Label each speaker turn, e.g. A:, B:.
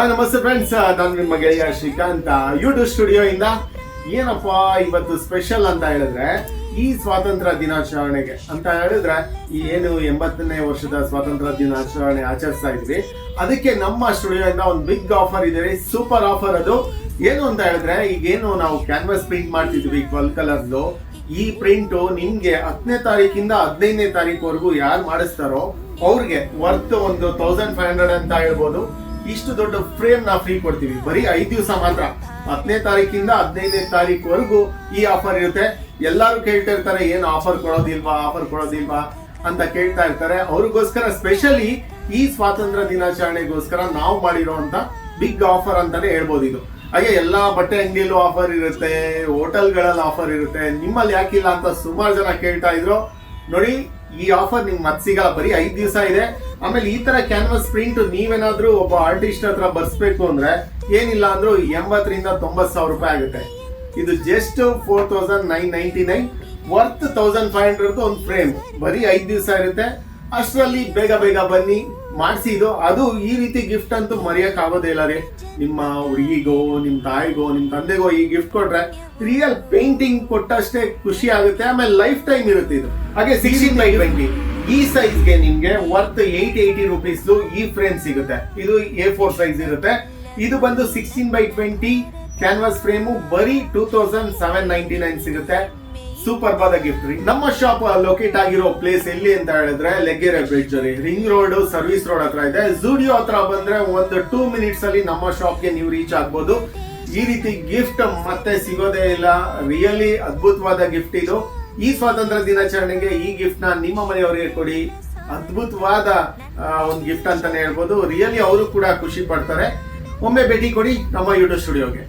A: ನಮಸ್ತೆ ಫ್ರೆಂಡ್ಸ್, ನಾನು ನಿಮ್ಮ ಗೆಳೆಯ ಶ್ರೀಕಾಂತ್ ಯೂಟ್ಯೂಬ್ ಸ್ಟುಡಿಯೋ ಇಂದ. ಏನಪ್ಪಾ ಇವತ್ತು ಸ್ಪೆಷಲ್ ಅಂತ ಹೇಳಿದ್ರೆ, ಈ ಸ್ವಾತಂತ್ರ್ಯ ದಿನಾಚರಣೆಗೆ ಅಂತ ಹೇಳಿದ್ರೆ ಈ ಏನು 80ನೇ ವರ್ಷದ ಸ್ವಾತಂತ್ರ್ಯ ದಿನಾಚರಣೆ ಆಚರಿಸ್ತಾ ಇದ್ವಿ. ಅದಕ್ಕೆ ನಮ್ಮ ಸ್ಟುಡಿಯೋ ಇಂದ ಒಂದು ಬಿಗ್ ಆಫರ್ ಇದೆ, ಸೂಪರ್ ಆಫರ್. ಅದು ಏನು ಅಂತ ಹೇಳಿದ್ರೆ, ಈಗೇನು ನಾವು ಕ್ಯಾನ್ವಾಸ್ ಪ್ರಿಂಟ್ ಮಾಡ್ತಿದ್ವಿ 12 ಕಲರ್ದು, ಈ ಪ್ರಿಂಟ್ ನಿಮ್ಗೆ 10ನೇ ತಾರೀಕಿಂದ 15ನೇ ತಾರೀಕುವರೆಗೂ ಯಾರು ಮಾಡಿಸ್ತಾರೋ ಅವ್ರಿಗೆ ವರ್ತ್ ಒಂದು 1500 ಅಂತ ಹೇಳ್ಬೋದು. ಇಷ್ಟು ದೊಡ್ಡ ಫ್ರೇಮ್ ನಾವು ಫ್ರೀ ಕೊಡ್ತೀವಿ, ಬರೀ 5 ದಿವಸ ಮಾತ್ರ. 10ನೇ ತಾರೀಕಿಂದ 15ನೇ ತಾರೀಕುವರೆಗೂ ಈ ಆಫರ್ ಇರುತ್ತೆ. ಎಲ್ಲರೂ ಕೇಳ್ತಾ ಇರ್ತಾರೆ, ಏನು ಆಫರ್ ಕೊಡೋದಿಲ್ವಾ ಅಂತ ಕೇಳ್ತಾ ಇರ್ತಾರೆ. ಅವ್ರಿಗೋಸ್ಕರ ಸ್ಪೆಷಲಿ ಈ ಸ್ವಾತಂತ್ರ್ಯ ದಿನಾಚರಣೆಗೋಸ್ಕರ ನಾವು ಮಾಡಿರೋಂತ ಬಿಗ್ ಆಫರ್ ಅಂತಾನೆ ಹೇಳ್ಬೋದು ಇದು. ಹಾಗೆ ಎಲ್ಲಾ ಬಟ್ಟೆ ಅಂಗಡಿಯಲ್ಲೂ ಆಫರ್ ಇರುತ್ತೆ, ಹೋಟೆಲ್ಗಳಲ್ಲಿ ಆಫರ್ ಇರುತ್ತೆ. ನಿಮ್ಮಲ್ಲಿ ಯಾಕಿಲ್ಲ ಅಂತ ಸುಮಾರು ಜನ ಕೇಳ್ತಾ ಇದ್ರು. ನೋಡಿ, ಈ ಆಫರ್ ನಿಮ್ಗೆ ಮತ್ತೆ ಸಿಗಲ್ಲ, ಬರೀ 5 ದಿವಸ ಇದೆ. ಆಮೇಲೆ ಈ ತರ ಕ್ಯಾನ್ವಾಸ್ ಪ್ರಿಂಟ್ ನೀವೇನಾದ್ರೂ ಒಬ್ಬ ಆರ್ಟಿಸ್ಟ್ ಹತ್ರ ಬರ್ಸ್ಬೇಕು ಅಂದ್ರೆ ಏನಿಲ್ಲ ಅಂದ್ರೂ 80 ರಿಂದ 90 ಸಾವಿರ ರೂಪಾಯಿ ಆಗುತ್ತೆ. ಇದು ಜಸ್ಟ್ 4999 ವರ್ತ್ 1500 ಒಂದು ಫ್ರೇಮ್, ಬರೀ 5 ದಿವಸ ಇರುತ್ತೆ. ಅಷ್ಟರಲ್ಲಿ ಬೇಗ ಬನ್ನಿ ಮಾಡಿಸಿ. ಅದು ಈ ರೀತಿ ಗಿಫ್ಟ್ ಅಂತೂ ಮರೆಯಕ್ ಆಗೋದೇ ಇಲ್ಲ ರೀ. ನಿಮ್ಮ ಹುಡುಗಿಗೋ, ನಿಮ್ ತಾಯಿಗೋ, ನಿಮ್ ತಂದೆಗೋ ಈ ಗಿಫ್ಟ್ ಕೊಟ್ರೆ ರಿಯಲ್ ಪೇಂಟಿಂಗ್ ಕೊಟ್ಟಷ್ಟೇ ಖುಷಿ ಆಗುತ್ತೆ. ಆಮೇಲೆ ಲೈಫ್ ಟೈಮ್ ಇರುತ್ತೆ ಇದು. ಹಾಗೆ 16x20 ಈ ಸೈಜ್ಗೆ ನಿಮ್ಗೆ ವರ್ತ್ 880 ರುಪೀಸ್ ಈ ಫ್ರೇಮ್ ಸಿಗುತ್ತೆ. ಇದು A4 ಸೈಜ್ ಇರುತ್ತೆ. ಇದು ಬಂದು 16x20 ಕ್ಯಾನ್ವಾಸ್ ಫ್ರೇಮು ಬರೀ 2799 ಸಿಗುತ್ತೆ. ಸೂಪರ್ ಬಾದ ಗಿಫ್ಟ್ ರೀ. ನಮ್ಮ ಶಾಪ್ ಲೊಕೇಟ್ ಆಗಿರೋ ಪ್ಲೇಸ್ ಎಲ್ಲಿ ಅಂತ ಹೇಳಿದ್ರೆ ಲೆಗ್ಗೆರೆ ಬ್ರಿಡ್ಜ್ ರೀ, ರಿಂಗ್ ರೋಡ್ ಸರ್ವಿಸ್ ರೋಡ್ ಹತ್ರ ಇದೆ. ಜೂಡಿಯೋ ಹತ್ರ ಬಂದ್ರೆ ಒಂದು 2 ಮಿನಿಟ್ಸ್ ಅಲ್ಲಿ ನಮ್ಮ ಶಾಪ್ಗೆ ನೀವು ರೀಚ್ ಆಗ್ಬೋದು. ಈ ರೀತಿ ಗಿಫ್ಟ್ ಮತ್ತೆ ಸಿಗೋದೇ ಇಲ್ಲ. ರಿಯಲಿ ಅದ್ಭುತವಾದ ಗಿಫ್ಟ್ ಇದು. ಈ ಸ್ವಾತಂತ್ರ್ಯ ದಿನಾಚರಣೆಗೆ ಈ ಗಿಫ್ಟ್ ನ ನಿಮ್ಮ ಮನೆಯವರಿಗೆ ಕೊಡಿ. ಅದ್ಭುತವಾದ ಒಂದು ಗಿಫ್ಟ್ ಅಂತಾನೆ ಹೇಳ್ಬೋದು. ರಿಯಲಿ ಅವರು ಕೂಡ ಖುಷಿ ಪಡ್ತಾರೆ. ಒಮ್ಮೆ ಭೇಟಿ ಕೊಡಿ ನಮ್ಮ ಯೂಟ್ಯೂಬ್ ಸ್ಟುಡಿಯೋಗೆ.